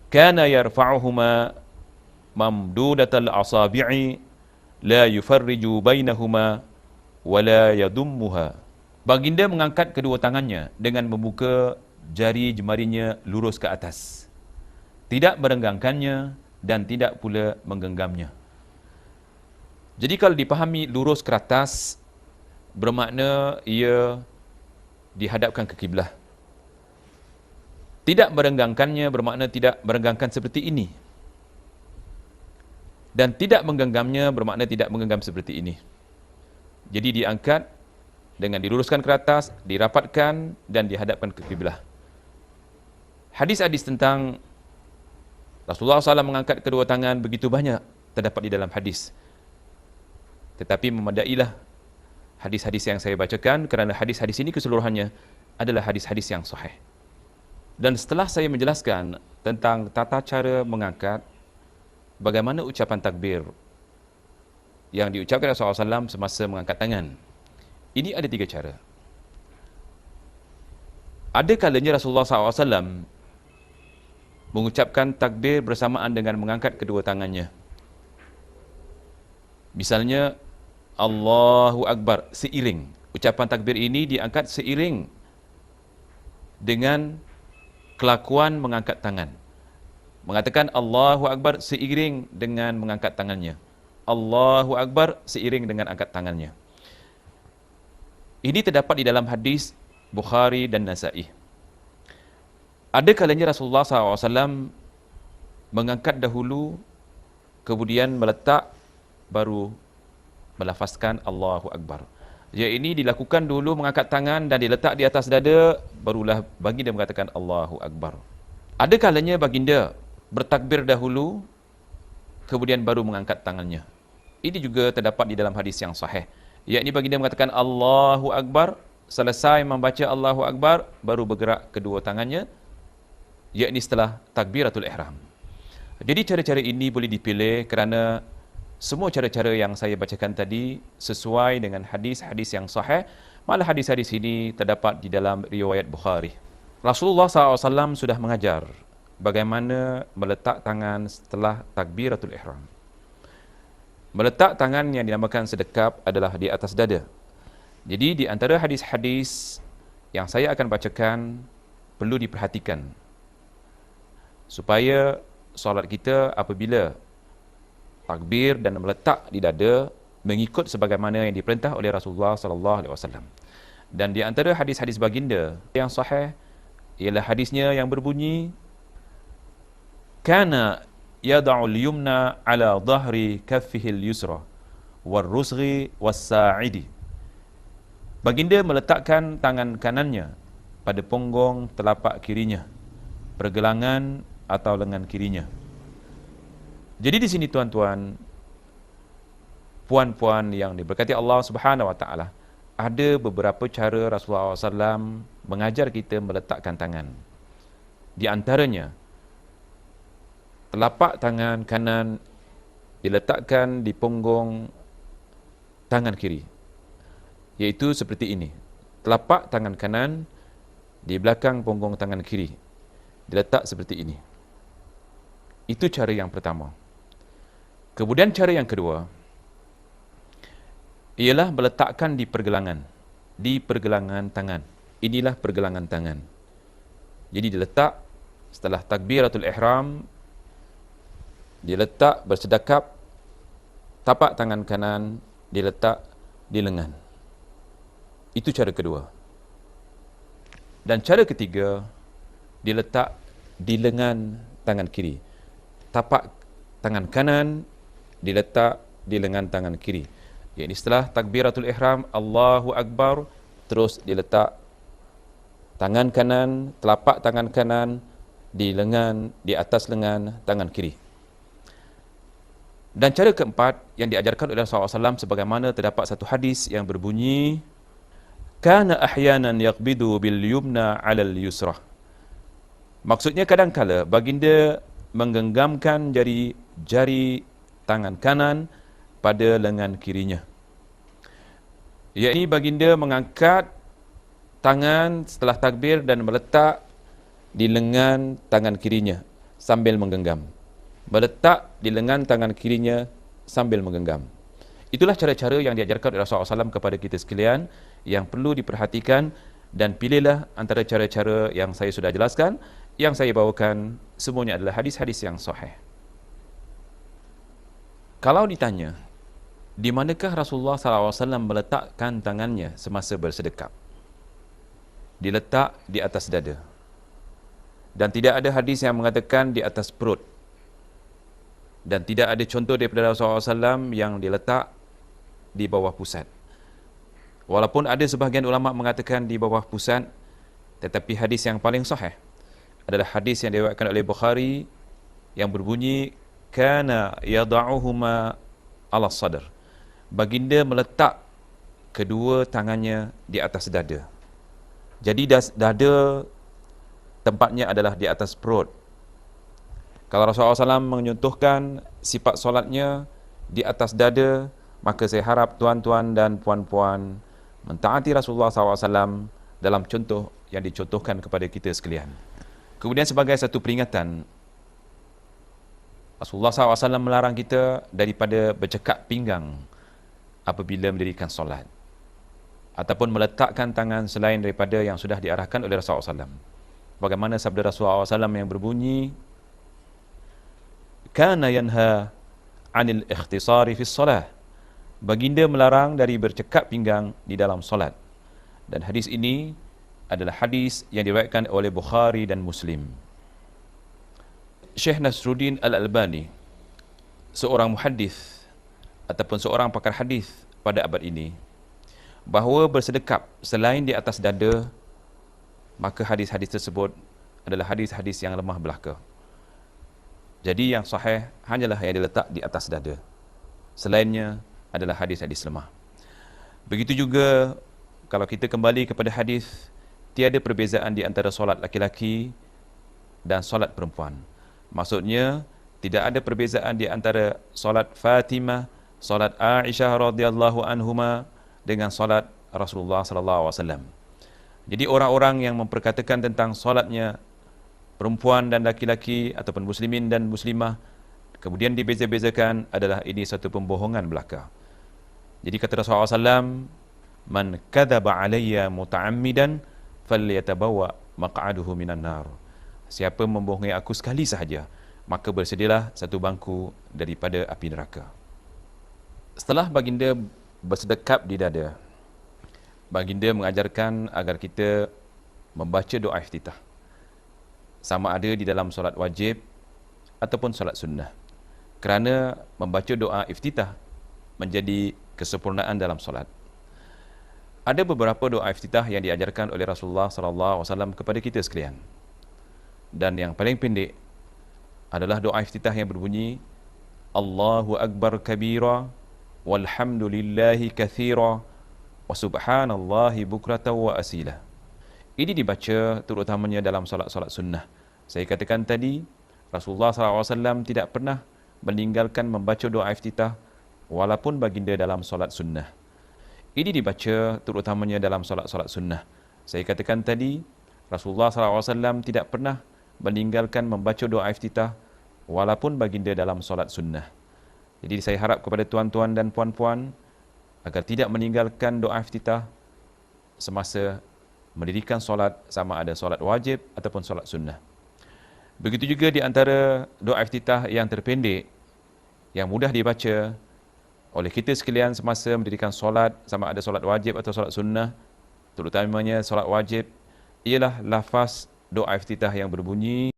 kana yarfa'uhuma mamdudatal asabi'i la yufarriju bainahuma wa la yadummuha. Baginda mengangkat kedua tangannya dengan membuka jari jemarinya lurus ke atas, tidak merenggangkannya dan tidak pula menggenggamnya. Jadi kalau dipahami lurus ke atas, bermakna ia dihadapkan ke kiblah. Tidak merenggangkannya bermakna tidak merenggangkan seperti ini. Dan tidak menggenggamnya bermakna tidak menggenggam seperti ini. Jadi diangkat dengan diluruskan ke atas, dirapatkan dan dihadapkan ke kiblah. Hadis-hadis tentang Rasulullah SAW mengangkat kedua tangan begitu banyak terdapat di dalam hadis. Tetapi memadailah hadis-hadis yang saya bacakan kerana hadis-hadis ini keseluruhannya adalah hadis-hadis yang sahih. Dan setelah saya menjelaskan tentang tata cara mengangkat, bagaimana ucapan takbir yang diucapkan Rasulullah SAW semasa mengangkat tangan, ini ada 3 cara. Ada kalanya Rasulullah SAW mengucapkan takbir bersamaan dengan mengangkat kedua tangannya. Misalnya, Allahu Akbar, seiring. Ucapan takbir ini diangkat seiring dengan kelakuan mengangkat tangan. Mengatakan Allahu Akbar seiring dengan mengangkat tangannya. Allahu Akbar seiring dengan angkat tangannya. Ini terdapat di dalam hadis Bukhari dan Nasa'i. Ada kalanya Rasulullah SAW mengangkat dahulu, kemudian meletak, baru melafazkan Allahu Akbar. Ia ini dilakukan dulu mengangkat tangan dan diletak di atas dada, barulah baginda mengatakan Allahu Akbar. Ada kalanya baginda bertakbir dahulu, kemudian baru mengangkat tangannya. Ini juga terdapat di dalam hadis yang sahih. Yakni baginda mengatakan Allahu Akbar, selesai membaca Allahu Akbar, baru bergerak kedua tangannya, yakni setelah takbiratul ihram. Jadi cara-cara ini boleh dipilih kerana semua cara-cara yang saya bacakan tadi sesuai dengan hadis-hadis yang sahih. Malah hadis-hadis ini terdapat di dalam riwayat Bukhari. Rasulullah SAW sudah mengajar bagaimana meletak tangan setelah takbiratul ihram. Meletak tangan yang dinamakan sedekap adalah di atas dada. Jadi di antara hadis-hadis yang saya akan bacakan perlu diperhatikan supaya solat kita apabila takbir dan meletak di dada mengikut sebagaimana yang diperintah oleh Rasulullah SAW. Dan di antara hadis-hadis baginda yang sahih ialah hadisnya yang berbunyi, kana yada'ul yumna ala dhahri kaffihi al-yusra war-rusghi was-sa'idi. Baginda meletakkan tangan kanannya pada punggung telapak kirinya, pergelangan atau lengan kirinya. Jadi di sini tuan-tuan, puan-puan yang diberkati Allah Subhanahu Wa Taala, ada beberapa cara Rasulullah SAW mengajar kita meletakkan tangan. Di antaranya, telapak tangan kanan diletakkan di punggung tangan kiri, iaitu seperti ini. Telapak tangan kanan di belakang punggung tangan kiri, diletak seperti ini. Itu cara yang pertama. Kemudian cara yang kedua ialah meletakkan di pergelangan tangan. Inilah pergelangan tangan. Jadi diletak setelah takbiratul ihram, diletak bersedekap, tapak tangan kanan diletak di lengan. Itu cara kedua. Dan cara ketiga, diletak di lengan tangan kiri. Tapak tangan kanan diletak di lengan tangan kiri. Jadi setelah takbiratul ihram, Allahu Akbar, terus diletak tangan kanan, telapak tangan kanan di lengan, di atas lengan tangan kiri. Dan cara keempat yang diajarkan oleh Rasulullah SAW sebagaimana terdapat satu hadis yang berbunyi, kana ahyanan yaqbidu bil yumna 'ala al yusra. Maksudnya kadang-kala baginda menggenggamkan jari tangan kanan pada lengan kirinya. Yakni baginda mengangkat tangan setelah takbir dan meletak di lengan tangan kirinya. sambil menggenggam. Meletak di lengan tangan kirinya sambil menggenggam. Itulah cara-cara yang diajarkan oleh Rasulullah SAW kepada kita sekalian yang perlu diperhatikan, dan pilihlah antara cara-cara yang saya sudah jelaskan. Yang saya bawakan semuanya adalah hadis-hadis yang sahih. Kalau ditanya, di manakah Rasulullah SAW meletakkan tangannya semasa bersedekap? Diletak di atas dada. Dan tidak ada hadis yang mengatakan di atas perut. Dan tidak ada contoh daripada Rasulullah SAW yang diletak di bawah pusat. Walaupun ada sebahagian ulama mengatakan di bawah pusat, tetapi hadis yang paling sahih adalah hadis yang diriwayatkan oleh Bukhari yang berbunyi, kana yada'uhuma ala sadr. Baginda meletak kedua tangannya di atas dada. Jadi dada tempatnya adalah di atas perut. Kalau Rasulullah SAW menyuntuhkan sifat solatnya di atas dada, maka saya harap tuan-tuan dan puan-puan mentaati Rasulullah SAW dalam contoh yang dicontohkan kepada kita sekalian. Kemudian sebagai satu peringatan, Rasulullah SAW melarang kita daripada bercekak pinggang apabila mendirikan solat, ataupun meletakkan tangan selain daripada yang sudah diarahkan oleh Rasulullah SAW. Bagaimana sabda Rasulullah SAW yang berbunyi, kana yanha anil ikhtisari fi solah. Baginda melarang dari bercekak pinggang di dalam solat. Dan hadis ini adalah hadis yang diriwayatkan oleh Bukhari dan Muslim. Syekh Nasruddin Al-Albani, seorang muhaddis ataupun seorang pakar hadis pada abad ini, bahawa bersedekap selain di atas dada, maka hadis-hadis tersebut adalah hadis-hadis yang lemah belaka. Jadi yang sahih hanyalah yang diletak di atas dada. Selainnya adalah hadis-hadis lemah. Begitu juga kalau kita kembali kepada hadis, tiada perbezaan di antara solat laki-laki dan solat perempuan. Maksudnya tidak ada perbezaan di antara solat Fatimah, solat Aisyah radhiyallahu anhuma dengan solat Rasulullah sallallahu alaihi wasallam. Jadi orang-orang yang memperkatakan tentang solatnya perempuan dan laki-laki ataupun muslimin dan muslimah kemudian dibeza-bezakan, adalah ini satu pembohongan belaka. Jadi kata Rasulullah SAW, man kadzaba alayya muta'ammidan falyatabawa maq'aduhu minan nar. Siapa membohongi aku sekali sahaja, maka bersedialah satu bangku daripada api neraka. Setelah baginda bersedekap di dada, baginda mengajarkan agar kita membaca doa iftitah, sama ada di dalam solat wajib ataupun solat sunnah. Kerana membaca doa iftitah menjadi kesempurnaan dalam solat. Ada beberapa doa iftitah yang diajarkan oleh Rasulullah SAW kepada kita sekalian. Dan yang paling pendek adalah doa iftitah yang berbunyi, Allahu Akbar kabira, walhamdulillahi kathira, wa subhanallahi bukrata wa asila. Ini dibaca terutamanya dalam solat-solat sunnah. Saya katakan tadi, Rasulullah SAW tidak pernah meninggalkan membaca doa iftitah walaupun baginda dalam solat sunnah. Ini dibaca terutamanya dalam solat-solat sunnah. Saya katakan tadi, Rasulullah SAW tidak pernah meninggalkan membaca doa iftitah walaupun baginda dalam solat sunnah. Jadi saya harap kepada tuan-tuan dan puan-puan agar tidak meninggalkan doa iftitah semasa mendirikan solat, sama ada solat wajib ataupun solat sunnah. Begitu juga di antara doa iftitah yang terpendek, yang mudah dibaca oleh kita sekalian semasa mendirikan solat, sama ada solat wajib atau solat sunnah, terutamanya solat wajib, ialah lafaz doa iftitah yang berbunyi